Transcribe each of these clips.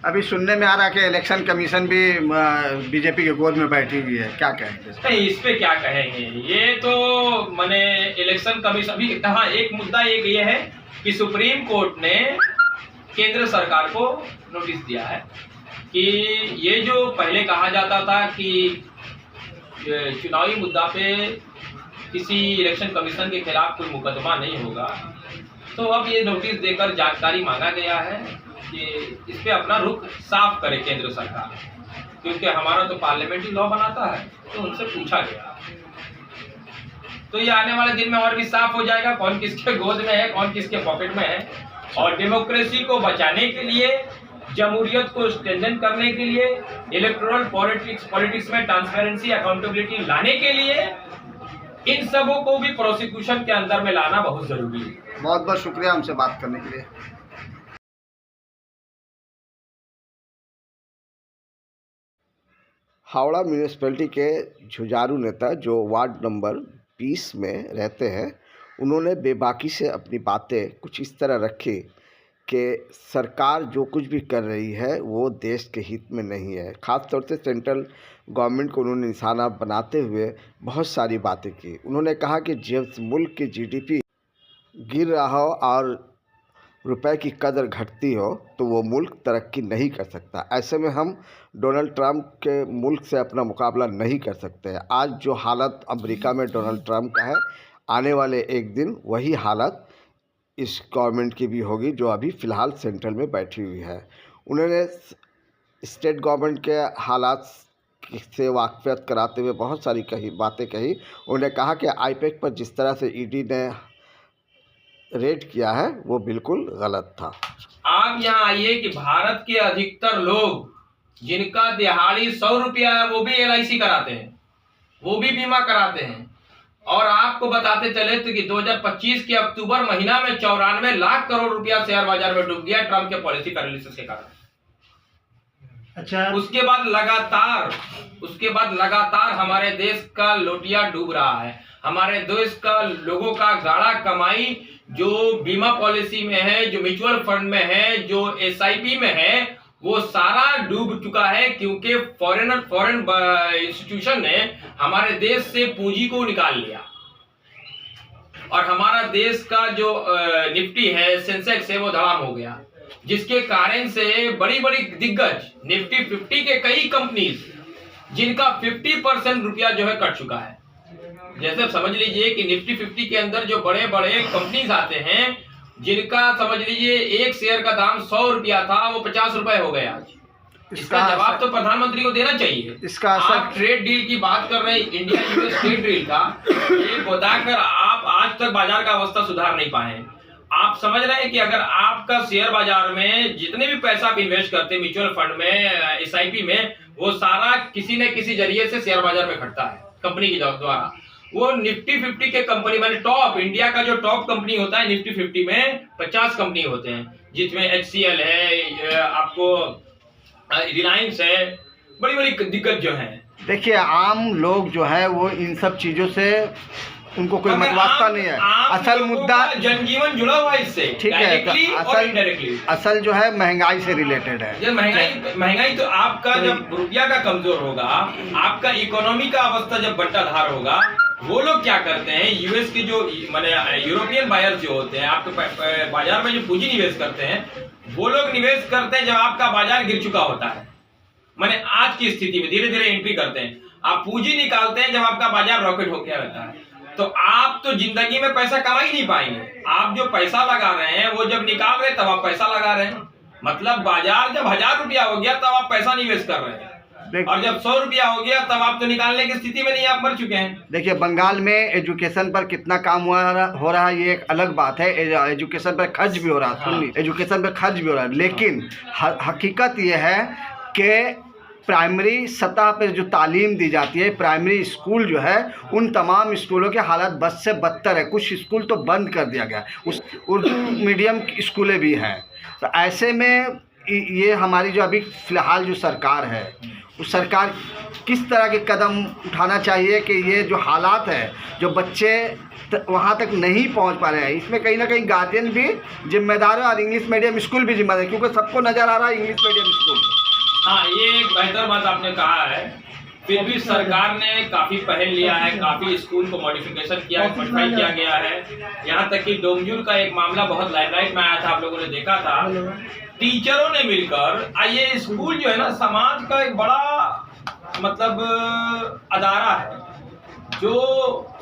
अभी सुनने में आ रहा है कि इलेक्शन कमीशन भी बीजेपी के गोद में बैठी हुई है, क्या कहेंगे? नहीं, इस पे क्या कहेंगे, ये तो माने इलेक्शन कमीशन भी। हाँ, एक मुद्दा एक ये है कि सुप्रीम कोर्ट ने केंद्र सरकार को नोटिस दिया है कि ये जो पहले कहा जाता था कि चुनावी मुद्दा पे किसी इलेक्शन कमीशन के खिलाफ कोई मुकदमा नहीं होगा, तो अब ये नोटिस देकर जानकारी मांगा गया है कि इस पे अपना रुख साफ करे केंद्र सरकार, क्योंकि हमारा तो पार्लियामेंट्री लॉ बनाता है, तो उनसे पूछा गया। तो ये आने वाले दिन में और भी साफ हो जाएगा कौन किसके गोद में है, कौन किसके पॉकेट में है। और डेमोक्रेसी को बचाने के लिए, जमहूरियत को स्ट्रेंथन करने के लिए, इलेक्टोरल पॉलिटिक्स में ट्रांसपेरेंसी, अकाउंटेबिलिटी लाने के लिए इन सबों को भी प्रोसिक्यूशन के अंदर में लाना बहुत जरूरी है। बहुत बहुत शुक्रिया हमसे बात करने के लिए। हावड़ा म्यूनिसिपैलिटी के जुझारू नेता जो वार्ड नंबर 20 में रहते हैं, उन्होंने बेबाकी से अपनी बातें कुछ इस तरह रखी कि सरकार जो कुछ भी कर रही है वो देश के हित में नहीं है। ख़ास तौर से सेंट्रल गवर्नमेंट को उन्होंने निशाना बनाते हुए बहुत सारी बातें की। उन्होंने कहा कि जब मुल्क की जीडीपी गिर रहा हो और रुपए की कदर घटती हो तो वो मुल्क तरक्की नहीं कर सकता। ऐसे में हम डोनाल्ड ट्रंप के मुल्क से अपना मुकाबला नहीं कर सकते। आज जो हालत अमेरिका में डोनाल्ड ट्रंप का है, आने वाले एक दिन वही हालत इस गवर्नमेंट की भी होगी जो अभी फ़िलहाल सेंट्रल में बैठी हुई है। उन्होंने स्टेट गवर्नमेंट के हालात से वाकफियत कराते हुए बहुत सारी बातें कही। उन्होंने कहा कि आईपैक पर जिस तरह से ईडी ने रेड किया है वो बिल्कुल गलत था। आप यहाँ आइए कि भारत के अधिकतर लोग जिनका दिहाड़ी 100 रुपया है वो भी LIC कराते हैं, वो भी बीमा कराते हैं। और आपको बताते चले तो कि 2025 के अक्टूबर महीना में 94 लाख करोड़ रुपया शेयर बाजार में डूब गया ट्रंप के पॉलिसी पैरालिसिस के कारण। अच्छा, उसके बाद लगातार हमारे देश का लोटिया डूब रहा है। हमारे देश का लोगों का गाढ़ा कमाई जो बीमा पॉलिसी में है, जो म्यूचुअल फंड में है, जो SIP में है, वो सारा डूब चुका है, क्योंकि फॉरेन इंस्टीट्यूशन ने हमारे देश से पूंजी को निकाल लिया। और हमारा देश का जो निफ्टी है, सेंसेक्स है, वो धड़ाम हो गया, जिसके कारण से बड़ी बड़ी दिग्गज निफ्टी 50 के कई कंपनीज जिनका 50% रुपया जो है कट चुका है। जैसे समझ लीजिए कि निफ्टी 50 के अंदर जो बड़े बड़े कंपनीज आते हैं जिनका समझ लीजिए एक शेयर का दाम 100 रुपया था, वो 50 रुपए हो गए आज। इसका जवाब तो प्रधानमंत्री को देना चाहिए। इसका आप ट्रेड डील की बात कर रहे हैं, इंडिया यूएस ट्रेड डील का, ये बताकर आप आज तक बाजार का अवस्था सुधार नहीं पाए। आप समझ रहे हैं कि अगर आपका शेयर बाजार में जितने भी पैसा आप इन्वेस्ट करते हैं म्यूचुअल फंड में, SIP में, वो सारा किसी न किसी जरिए से शेयर बाजार में घटता है कंपनी के द्वारा। वो निफ्टी 50 के कंपनी मैंने टॉप इंडिया का जो टॉप कंपनी होता है निफ्टी 50 में 50 कंपनी होते हैं, जिसमें HCL है, आपको रिलायंस है, बड़ी बड़ी दिक्कत जो है। देखिए, आम लोग जो है वो इन सब चीजों से उनको कोई मतवास्ता नहीं है। असल मुद्दा जनजीवन जुड़ा हुआ है इससे, ठीक है। असल जो है महंगाई से रिलेटेड है। जब महंगाई तो आपका जब रुपया का कमजोर होगा, आपका इकोनॉमी का अवस्था जब बंटाधार होगा, वो लोग क्या करते हैं, यूएस के जो माने यूरोपियन बायर्स जो होते हैं, आपके बाजार में जो पूंजी निवेश करते हैं, वो लोग निवेश करते हैं जब आपका बाजार गिर चुका होता है। माने आज की स्थिति में धीरे धीरे एंट्री करते हैं। आप पूंजी निकालते हैं जब आपका बाजार रॉकेट होकर रहता है। तो आप तो जिंदगी में पैसा कमा ही नहीं पाएंगे। आप जो पैसा लगा रहे हैं वो जब निकाल रहे हैं तब आप पैसा लगा रहे हैं। मतलब बाजार जब 1000 रुपया हो गया तब आप पैसा निवेश कर रहे हैं, और जब 100 रुपया हो गया तब आप तो निकालने की स्थिति में नहीं, आप मर चुके हैं। देखिए, बंगाल में एजुकेशन पर कितना काम हो रहा है ये एक अलग बात है। एजुकेशन पर खर्च भी हो रहा है, सुनिए, एजुकेशन पर खर्च भी हो रहा है, लेकिन हकीकत ये है कि प्राइमरी सतह पर जो तालीम दी जाती है, प्राइमरी स्कूल जो है, उन तमाम स्कूलों के हालात बद से बदतर है। कुछ स्कूल तो बंद कर दिया गया, उस उर्दू मीडियम स्कूलें भी हैं। तो ऐसे में ये हमारी जो अभी फ़िलहाल जो सरकार है, उस सरकार किस तरह के कदम उठाना चाहिए कि ये जो हालात है, जो बच्चे वहाँ तक नहीं पहुँच पा रहे हैं, इसमें कहीं ना कहीं गार्जियन भी जिम्मेदार है और इंग्लिश मीडियम स्कूल भी जिम्मेदार है, क्योंकि सबको नज़र आ रहा है इंग्लिश मीडियम स्कूल। हाँ, ये एक बेहतर बात आपने कहा है। फिर भी सरकार ने काफ़ी पहल लिया है, काफ़ी स्कूल को मॉडिफिकेशन किया है, मॉडिफाई किया गया है। यहाँ तक कि डोंगजुल का एक मामला बहुत लाइमलाइट में आया था, आप लोगों ने देखा था। टीचरों ने मिलकर ये स्कूल जो है ना, समाज का एक बड़ा मतलब अदारा है जो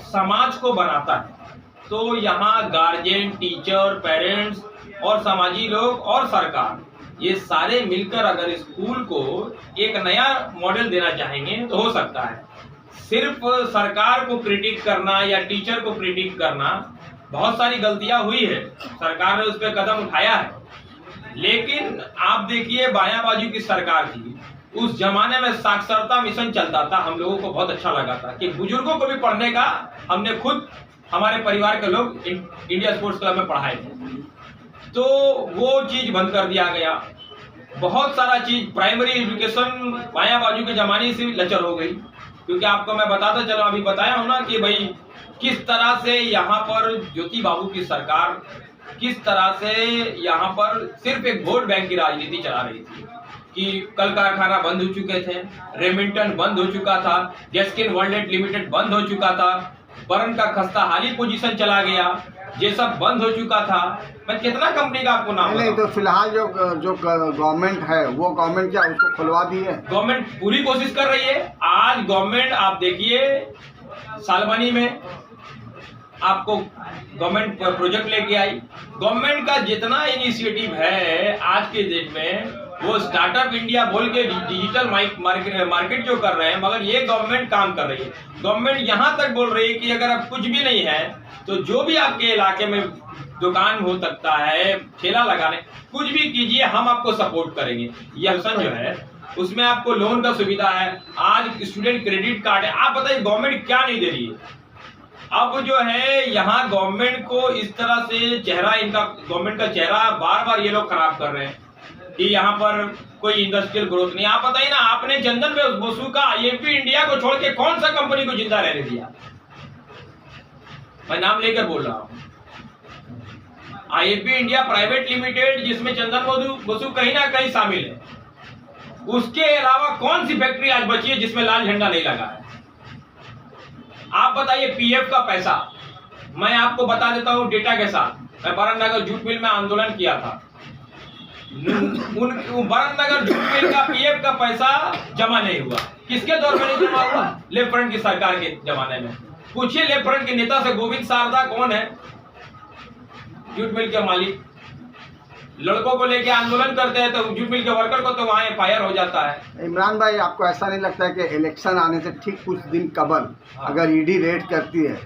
समाज को बनाता है। तो यहाँ गार्जियन, टीचर, पेरेंट्स और समाजी लोग और सरकार, ये सारे मिलकर अगर स्कूल को एक नया मॉडल देना चाहेंगे तो हो सकता है। सिर्फ सरकार को क्रिटिक करना या टीचर को क्रिटिक करना, बहुत सारी गलतियां हुई है, सरकार ने उस पर कदम उठाया है। लेकिन आप देखिए, बायां बाजू की सरकार थी, उस जमाने में साक्षरता मिशन चलता था, हम लोगों को बहुत अच्छा लगा था कि बुजुर्गों को भी पढ़ने का, हमने खुद हमारे परिवार के लोग इंडिया स्पोर्ट्स क्लब में पढ़ाए थे। तो वो चीज़ बंद कर दिया गया। बहुत सारा चीज़, प्राइमरी एजुकेशन बायां बाजू के ज़माने से लचर हो गई, क्योंकि आपको मैं बताता चलो, अभी बताया हूँ ना कि भाई किस तरह से यहाँ पर ज्योति बाबू की सरकार किस तरह से यहाँ पर सिर्फ एक वोट बैंक की राजनीति चला रही थी कि कल कारखाना बंद हो चुके थे, रेमिंटन बंद हो चुका था, जैस्किन वर्ल्ड लिमिटेड बंद हो चुका था, बरन का खस्ता हाली पोजीशन चला गया, ये सब बंद हो चुका था। मैं कितना कंपनी का आपको नाम नहीं, तो फिलहाल जो गवर्नमेंट है, वो गवर्नमेंट क्या उसको खुलवा दी है? गवर्नमेंट पूरी कोशिश कर रही है। आज गवर्नमेंट, आप देखिए सालबनी में आपको गवर्नमेंट प्रोजेक्ट लेके आई। गवर्नमेंट का जितना इनिशिएटिव है आज के डेट में, वो स्टार्टअप इंडिया बोल के डिजिटल मार्केट जो कर रहे हैं, मगर ये गवर्नमेंट काम कर रही है। गवर्नमेंट यहाँ तक बोल रही है कि अगर आप कुछ भी नहीं है तो जो भी आपके इलाके में दुकान हो सकता है, ठेला लगाने, कुछ भी कीजिए, हम आपको सपोर्ट करेंगे। यह मिशन जो है उसमें आपको लोन का सुविधा है, आज स्टूडेंट क्रेडिट कार्ड है। आप बताइए गवर्नमेंट क्या नहीं दे रही है? अब जो है यहाँ गवर्नमेंट को इस तरह से चेहरा, इनका गवर्नमेंट का चेहरा बार बार ये लोग खराब कर रहे हैं कि यहाँ पर कोई इंडस्ट्रियल ग्रोथ नहीं। आप बताइए ना, आपने चंदन बसु का आईएपी इंडिया को छोड़ के कौन सा कंपनी को जिंदा रहने दिया? मैं नाम लेकर बोल रहा हूँ, आईएपी इंडिया प्राइवेट लिमिटेड, जिसमें चंदन बसु कहीं ना कहीं शामिल है, उसके अलावा कौन सी फैक्ट्री आज बची है जिसमें लाल झंडा नहीं लगा है? आप बताइए। पीएफ का पैसा मैं आपको बता देता हूं डेटा के साथ। मैं बरननगर जूट मिल में आंदोलन किया था, बरननगर जूट मिल का पीएफ का पैसा जमा नहीं हुआ। किसके दौर में नहीं जमा हुआ? लेफ्ट फ्रंट की सरकार के जमाने में। पूछिए लेफ्ट फ्रंट के नेता से, गोविंद शारदा कौन है? जूट मिल के मालिक। लड़कों को लेके आंदोलन करते हैं तो जूट मिल के वर्कर को तो वहाँ एफआईआर हो जाता है। इमरान भाई, आपको ऐसा नहीं लगता है कि इलेक्शन आने से ठीक कुछ दिन कबल अगर ईडी रेड करती है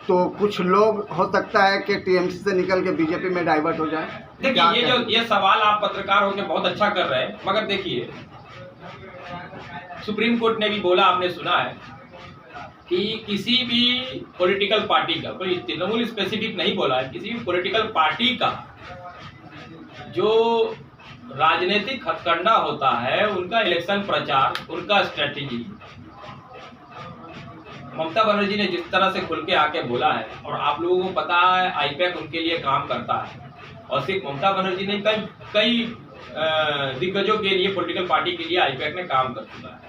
तो कुछ लोग हो सकता है कि टीएमसी से निकल के बीजेपी में डाइवर्ट हो जाए? देखिए, ये सवाल आप पत्रकार होकर बहुत अच्छा कर रहे हैं, मगर देखिए सुप्रीम कोर्ट ने भी बोला, आपने सुना है कि किसी भी पॉलिटिकल पार्टी का, कोई तृणमूल स्पेसिफिक नहीं बोला है, किसी भी पॉलिटिकल पार्टी का जो राजनीतिक हथकंडा होता है, उनका इलेक्शन प्रचार, उनका स्ट्रेटेजी, ममता बनर्जी ने जिस तरह से खुल के आके बोला है, और आप लोगों को पता है आईपैक उनके लिए काम करता है, और सिर्फ ममता बनर्जी ने कई दिग्गजों के लिए, पॉलिटिकल पार्टी के लिए आईपैक ने काम कर चुका है।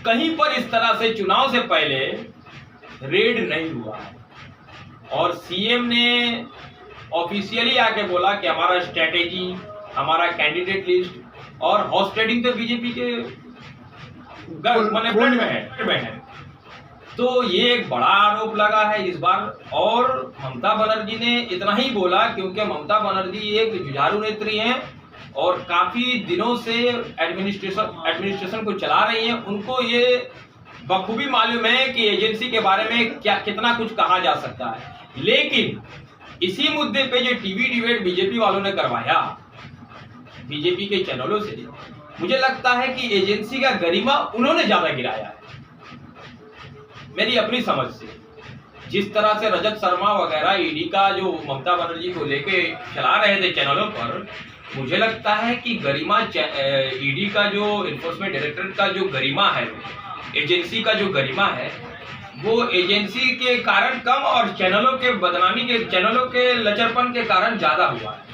कहीं पर इस तरह से चुनाव से पहले रेड नहीं हुआ है, और सीएम ने ऑफिशियली आके बोला कि हमारा स्ट्रेटेजी, हमारा कैंडिडेट लिस्ट और हाउस ट्रेडिंग तो बीजेपी के ब्लड में है। तो ये एक बड़ा आरोप लगा है इस बार। और ममता बनर्जी ने इतना ही बोला क्योंकि ममता बनर्जी एक जुझारू नेत्री हैं और काफी दिनों से एडमिनिस्ट्रेशन को चला रही हैं। उनको ये बखूबी मालूम है कि एजेंसी के बारे में क्या कितना कुछ कहा जा सकता है। लेकिन इसी मुद्दे पे जो टीवी डिबेट बीजेपी वालों ने करवाया बीजेपी के चैनलों से, मुझे लगता है कि एजेंसी का गरिमा उन्होंने ज्यादा गिराया है, मेरी अपनी समझ से। जिस तरह से रजत शर्मा वगैरह ईडी का जो ममता बनर्जी को लेके चला रहे थे चैनलों पर, मुझे लगता है कि गरिमा ईडी का जो इन्फोर्समेंट डायरेक्टरेट का जो गरिमा है, एजेंसी का जो गरिमा है, वो एजेंसी के कारण कम और चैनलों के बदनामी के, चैनलों के लचरपन के कारण ज्यादा हुआ है।